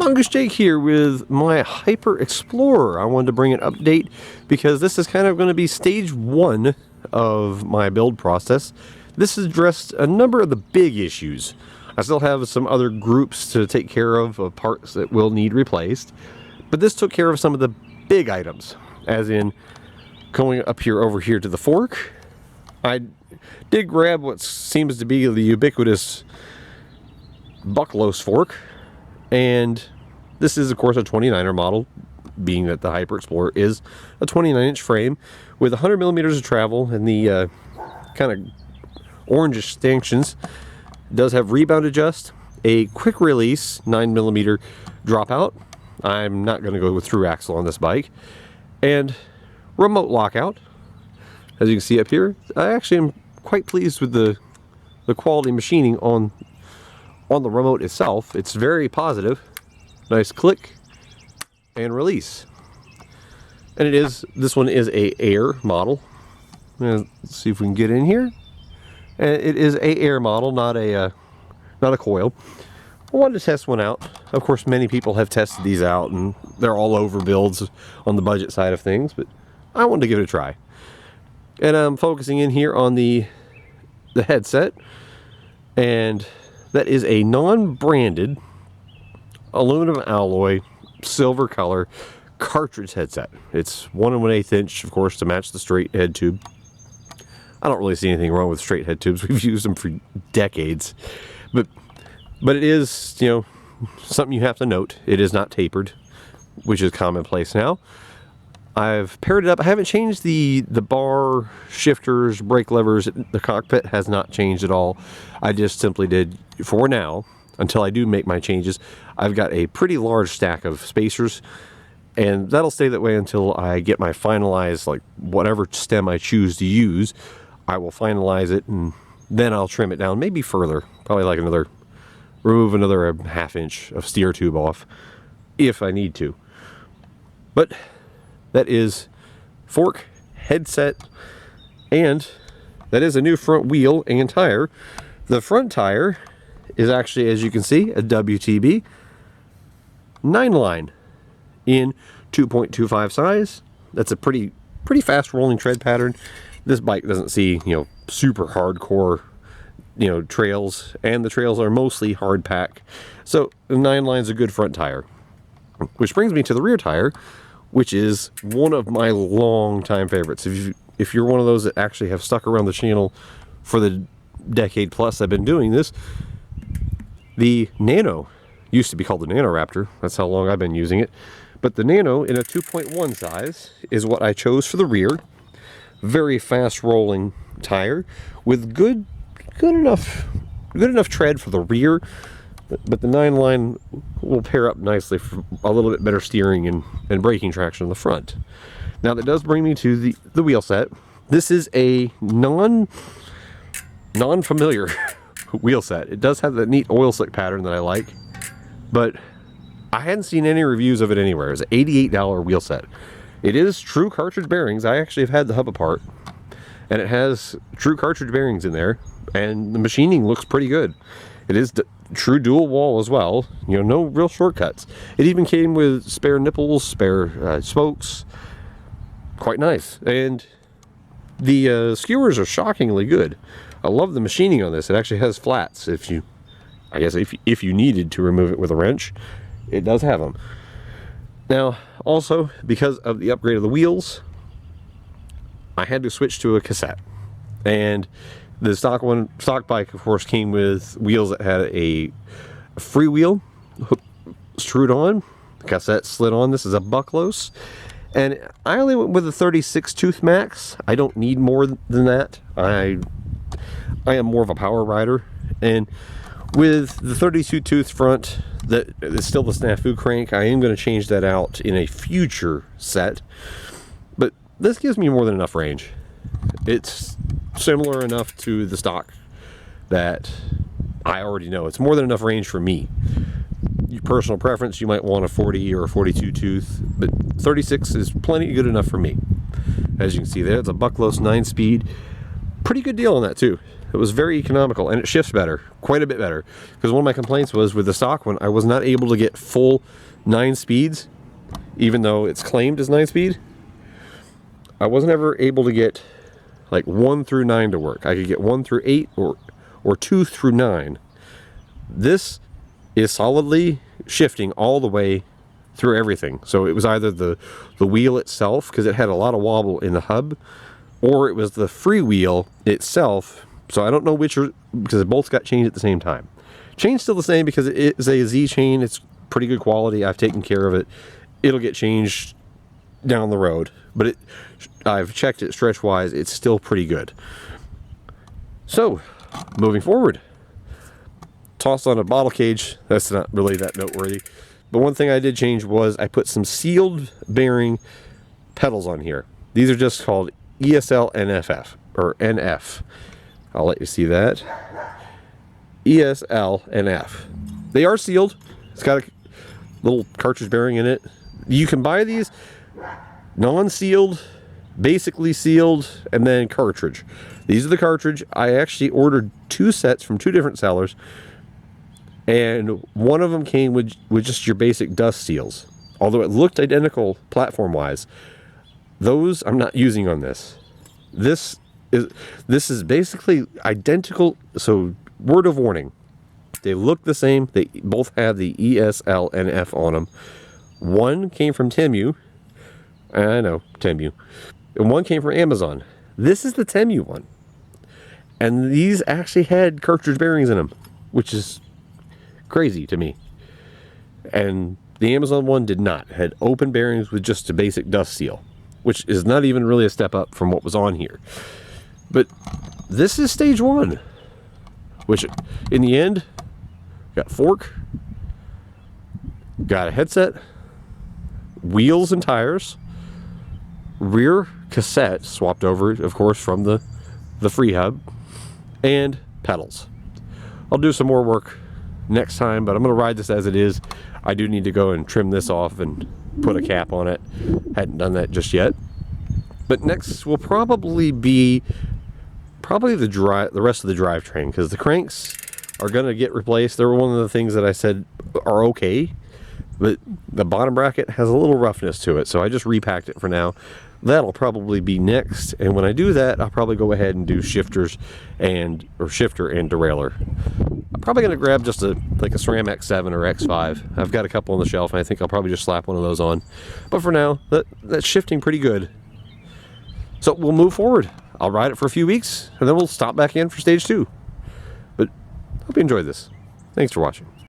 Mongoose Jake here with my Hyper Explorer. I wanted to bring an update because this is kind of going to be stage one of my build process. This has addressed a number of the big issues. I still have some other groups to take care of parts that will need replaced, but this took care of some of the big items, as in going up here over here to the fork. I did grab what seems to be the ubiquitous Bucklos fork, and this is of course a 29er model, being that the Hyper Explorer is a 29-inch frame with 100 millimeters of travel, and the kind of orangish stanchions. It does have rebound adjust, a quick release 9mm dropout. I'm not going to go with through axle on this bike, and remote lockout. As you can see up here, I actually am quite pleased with the quality machining on the remote itself. It's very positive. Nice click and release. And this one is a air model. Let's see if we can get in here. And it is a air model, not a coil. I wanted to test one out. Of course, many people have tested these out, and they're all over builds on the budget side of things, but I wanted to give it a try. And I'm focusing in here on the headset, and that is a non-branded aluminum alloy silver color cartridge headset. It's 1 1/8 inch, of course, to match the straight head tube. I don't really see anything wrong with straight head tubes. We've used them for decades, but it is, you know, something you have to note. It is not tapered, which is commonplace now. I've paired it up. I haven't changed the bar, shifters, brake levers. The cockpit has not changed at all. I just simply did, for now, until I do make my changes, I've got a pretty large stack of spacers, and that'll stay that way until I get my finalized, like, whatever stem I choose to use. I will finalize it, and then I'll trim it down, maybe further, probably like remove another ½ inch of steer tube off, if I need to. But that is fork, headset, and that is a new front wheel and tire. The front tire is actually, as you can see, a WTB 9-line in 2.25 size. That's a pretty fast rolling tread pattern. This bike doesn't see, you know, super hardcore, you know, trails, and the trails are mostly hard pack. So the 9-line is a good front tire. Which brings me to the rear tire, which is one of my long-time favorites. If you're one of those that actually have stuck around the channel for the decade plus I've been doing this, the Nano used to be called the Nano Raptor. That's how long I've been using it. But the Nano in a 2.1 size is what I chose for the rear. Very fast rolling tire with good enough tread for the rear. But the 9-line will pair up nicely for a little bit better steering and braking traction on the front. Now that does bring me to the wheel set. This is a non-familiar wheel set. It does have that neat oil slick pattern that I like, but I hadn't seen any reviews of it anywhere. It's an $88 wheel set. It is true cartridge bearings. I actually have had the hub apart, and it has true cartridge bearings in there, and the machining looks pretty good. It is true dual wall as well, you know, no real shortcuts. It even came with spare nipples, spare spokes. Quite nice. And the skewers are shockingly good. I love the machining on this. It actually has flats. If you needed to remove it with a wrench, it does have them. Now, also, because of the upgrade of the wheels, I had to switch to a cassette. And the stock bike, of course, came with wheels that had a free wheel screwed on. The cassette slid on. This is a Bucklos. And I only went with a 36 tooth max. I don't need more than that. I am more of a power rider. And with the 32 tooth front, that is still the snafu crank. I am going to change that out in a future set. But this gives me more than enough range. It's similar enough to the stock that I already know. It's more than enough range for me. Your personal preference, you might want a 40 or a 42 tooth, but 36 is plenty good enough for me. As you can see there, it's a Bucklos 9-speed. Pretty good deal on that too. It was very economical, and it shifts better, quite a bit better. Because one of my complaints was with the stock one, I was not able to get full 9 speeds, even though it's claimed as 9 speed. I wasn't ever able to get like 1 through 9 to work. I could get 1 through 8 or 2 through 9. This is solidly shifting all the way through everything. So it was either the wheel itself, because it had a lot of wobble in the hub, or it was the freewheel itself. So I don't know which, because it both got changed at the same time. Chain's still the same because it is a Z chain. It's pretty good quality. I've taken care of it. It'll get changed down the road, but I've checked it stretch wise. It's still pretty good. So moving forward, tossed on a bottle cage. That's not really that noteworthy. But one thing I did change was I put some sealed bearing pedals on here. These are just called ESL NFF, or NF. I'll let you see that. ESL NF. They are sealed. It's got a little cartridge bearing in it. You can buy these non-sealed, basically sealed, and then cartridge. These are the cartridge. I actually ordered 2 sets from 2 different sellers, and one of them came with just your basic dust seals. Although it looked identical platform-wise, those I'm not using on this. This is basically identical. So word of warning, they look the same. They both have the ESL NF on them. One came from Temu. I know, Temu. And one came from Amazon. This is the Temu one. And these actually had cartridge bearings in them, which is crazy to me. And the Amazon one did not. It had open bearings with just a basic dust seal, which is not even really a step up from what was on here. But this is stage 1, which in the end, got fork, got a headset, wheels and tires, rear cassette swapped over, of course, from the free hub, and pedals. I'll do some more work next time, but I'm going to ride this as it is. I do need to go and trim this off and put a cap on it. Hadn't done that just yet. But next will probably be the rest of the drivetrain, because the cranks are going to get replaced. They're one of the things that I said are okay, but the bottom bracket has a little roughness to it, so I just repacked it for now. That'll probably be next, and when I do that, I'll probably go ahead and do shifter and derailleur. I'm probably going to grab just like a SRAM X7 or X5. I've got a couple on the shelf, and I think I'll probably just slap one of those on. But for now, that's shifting pretty good. So we'll move forward. I'll ride it for a few weeks, and then we'll stop back in for stage 2. But hope you enjoyed this. Thanks for watching.